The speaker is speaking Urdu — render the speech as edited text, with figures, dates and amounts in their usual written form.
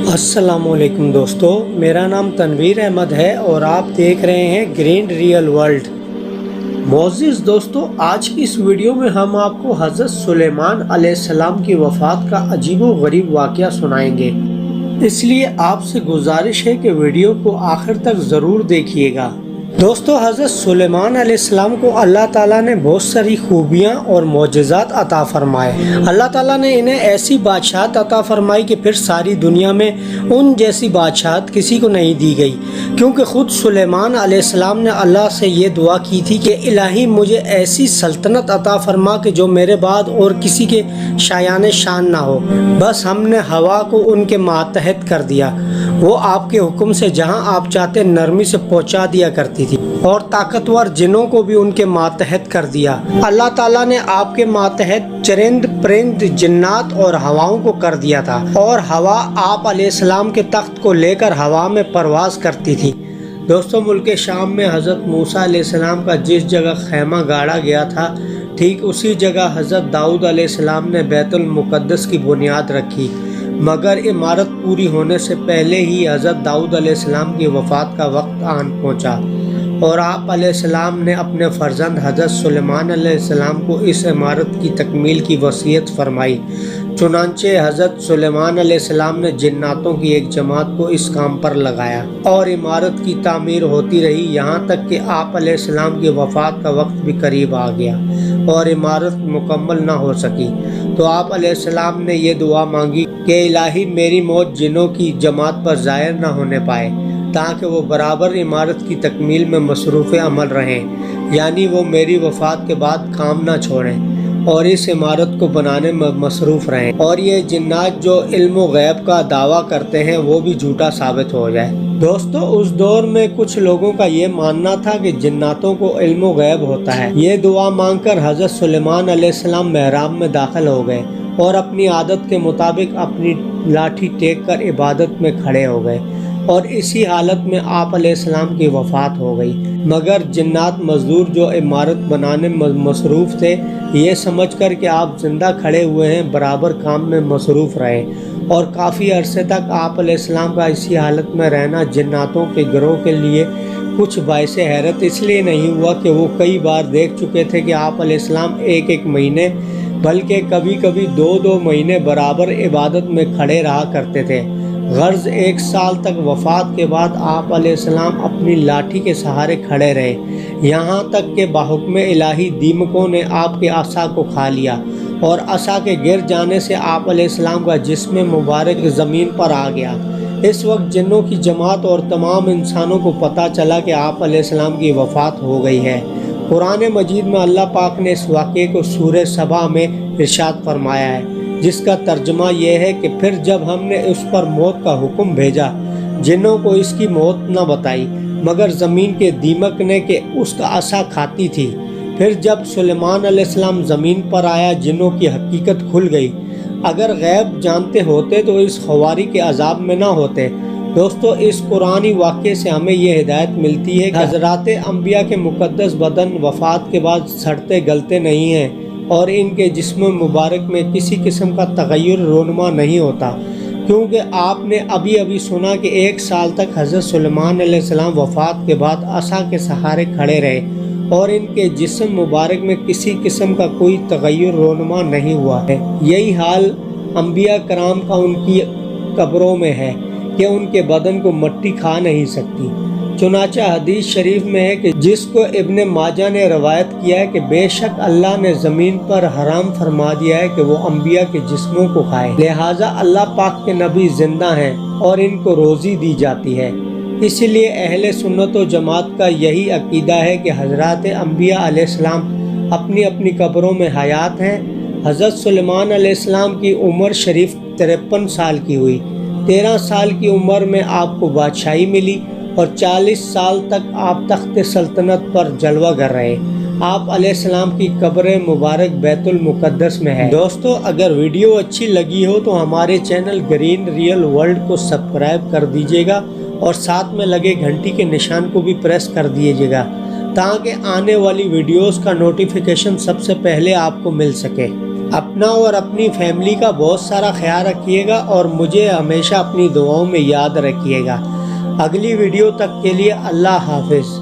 السلام علیکم دوستو، میرا نام تنویر احمد ہے اور آپ دیکھ رہے ہیں گرین ریئل ورلڈ۔ معزز دوستو، آج کی اس ویڈیو میں ہم آپ کو حضرت سلیمان علیہ السلام کی وفات کا عجیب و غریب واقعہ سنائیں گے، اس لیے آپ سے گزارش ہے کہ ویڈیو کو آخر تک ضرور دیکھیے گا۔ دوستو، حضرت سلیمان علیہ السلام کو اللہ تعالیٰ نے بہت ساری خوبیاں اور معجزات عطا فرمائے۔ اللہ تعالیٰ نے انہیں ایسی بادشاہت عطا فرمائی کہ پھر ساری دنیا میں ان جیسی بادشاہت کسی کو نہیں دی گئی، کیونکہ خود سلیمان علیہ السلام نے اللہ سے یہ دعا کی تھی کہ الہی مجھے ایسی سلطنت عطا فرما کہ جو میرے بعد اور کسی کے شایان شان نہ ہو۔ بس ہم نے ہوا کو ان کے ماتحت کر دیا، وہ آپ کے حکم سے جہاں آپ چاہتے نرمی سے پہنچا دیا کرتی تھی، اور طاقتور جنوں کو بھی ان کے ماتحت کر دیا۔ اللہ تعالیٰ نے آپ کے ماتحت چرند پرند جنات اور ہواؤں کو کر دیا تھا، اور ہوا آپ علیہ السلام کے تخت کو لے کر ہوا میں پرواز کرتی تھی۔ دوستو، ملک شام میں حضرت موسیٰ علیہ السلام کا جس جگہ خیمہ گاڑا گیا تھا، ٹھیک اسی جگہ حضرت داؤد علیہ السلام نے بیت المقدس کی بنیاد رکھی، مگر عمارت پوری ہونے سے پہلے ہی حضرت داؤد علیہ السلام کی وفات کا وقت آن پہنچا، اور آپ علیہ السلام نے اپنے فرزند حضرت سلیمان علیہ السلام کو اس عمارت کی تکمیل کی وصیت فرمائی۔ چنانچہ حضرت سلیمان علیہ السلام نے جناتوں کی ایک جماعت کو اس کام پر لگایا، اور عمارت کی تعمیر ہوتی رہی، یہاں تک کہ آپ علیہ السلام کی وفات کا وقت بھی قریب آ گیا اور عمارت مکمل نہ ہو سکی۔ تو آپ علیہ السلام نے یہ دعا مانگی کہ الہی میری موت جنوں کی جماعت پر ظاہر نہ ہونے پائے، تاکہ وہ برابر عمارت کی تکمیل میں مصروف عمل رہیں، یعنی وہ میری وفات کے بعد کام نہ چھوڑیں اور اس عمارت کو بنانے میں مصروف رہیں، اور یہ جنات جو علم و غیب کا دعویٰ کرتے ہیں وہ بھی جھوٹا ثابت ہو جائے۔ دوستو، اس دور میں کچھ لوگوں کا یہ ماننا تھا کہ جناتوں کو علم و غیب ہوتا ہے۔ یہ دعا مانگ کر حضرت سلیمان علیہ السلام محراب میں داخل ہو گئے اور اپنی عادت کے مطابق اپنی لاٹھی ٹیک کر عبادت میں کھڑے ہو گئے، اور اسی حالت میں آپ علیہ السلام کی وفات ہو گئی۔ مگر جنات مزدور جو عمارت بنانے میں مصروف تھے، یہ سمجھ کر کہ آپ زندہ کھڑے ہوئے ہیں، برابر کام میں مصروف رہے، اور کافی عرصے تک آپ علیہ السلام کا اسی حالت میں رہنا جناتوں کے گروہ کے لیے کچھ باعث حیرت اس لیے نہیں ہوا کہ وہ کئی بار دیکھ چکے تھے کہ آپ علیہ السلام ایک مہینے بلکہ کبھی کبھی دو مہینے برابر عبادت میں کھڑے رہا کرتے تھے۔ غرض 1 سال تک وفات کے بعد آپ علیہ السلام اپنی لاٹھی کے سہارے کھڑے رہے، یہاں تک کہ بحکم الہی دیمکوں نے آپ کے عصا کو کھا لیا، اور عصا کے گر جانے سے آپ علیہ السلام کا جسم مبارک زمین پر آ گیا۔ اس وقت جنوں کی جماعت اور تمام انسانوں کو پتہ چلا کہ آپ علیہ السلام کی وفات ہو گئی ہے۔ قرآن مجید میں اللہ پاک نے اس واقعے کو سورہ سبا میں ارشاد فرمایا ہے، جس کا ترجمہ یہ ہے کہ پھر جب ہم نے اس پر موت کا حکم بھیجا، جنوں کو اس کی موت نہ بتائی، مگر زمین کے دیمک نے کہ اس کا عصا کھاتی تھی۔ پھر جب سلیمان علیہ السلام زمین پر آیا، جنوں کی حقیقت کھل گئی۔ اگر غیب جانتے ہوتے تو اس خواری کے عذاب میں نہ ہوتے۔ دوستو، اس قرآنی واقعے سے ہمیں یہ ہدایت ملتی ہے کہ حضرات انبیاء کے مقدس بدن وفات کے بعد سڑتے گلتے نہیں ہیں، اور ان کے جسم مبارک میں کسی قسم کا تغیر رونما نہیں ہوتا، کیونکہ آپ نے ابھی سنا کہ 1 سال تک حضرت سلیمان علیہ السلام وفات کے بعد عصا کے سہارے کھڑے رہے، اور ان کے جسم مبارک میں کسی قسم کا کوئی تغیر رونما نہیں ہوا ہے۔ یہی حال انبیاء کرام کا ان کی قبروں میں ہے کہ ان کے بدن کو مٹی کھا نہیں سکتی۔ چنانچہ حدیث شریف میں ہے کہ جس کو ابن ماجہ نے روایت کیا ہے کہ بے شک اللہ نے زمین پر حرام فرما دیا ہے کہ وہ انبیاء کے جسموں کو کھائے، لہٰذا اللہ پاک کے نبی زندہ ہیں اور ان کو روزی دی جاتی ہے۔ اسی لیے اہل سنت و جماعت کا یہی عقیدہ ہے کہ حضرات انبیاء علیہ السلام اپنی اپنی قبروں میں حیات ہیں۔ حضرت سلیمان علیہ السلام کی عمر شریف 53 سال کی ہوئی۔ 13 سال کی عمر میں آپ کو بادشاہی ملی، اور 40 سال تک آپ تخت سلطنت پر جلوہ گر رہے۔ آپ علیہ السلام کی قبر مبارک بیت المقدس میں ہے۔ دوستو، اگر ویڈیو اچھی لگی ہو تو ہمارے چینل گرین ریئل ورلڈ کو سبسکرائب کر دیجیے گا، اور ساتھ میں لگے گھنٹی کے نشان کو بھی پریس کر دیجیے گا، تاکہ آنے والی ویڈیوز کا نوٹیفیکیشن سب سے پہلے آپ کو مل سکے۔ اپنا اور اپنی فیملی کا بہت سارا خیال رکھیے گا اور مجھے ہمیشہ اپنی دعاؤں میں یاد رکھیے گا۔ اگلی ویڈیو تک کے لیے اللہ حافظ۔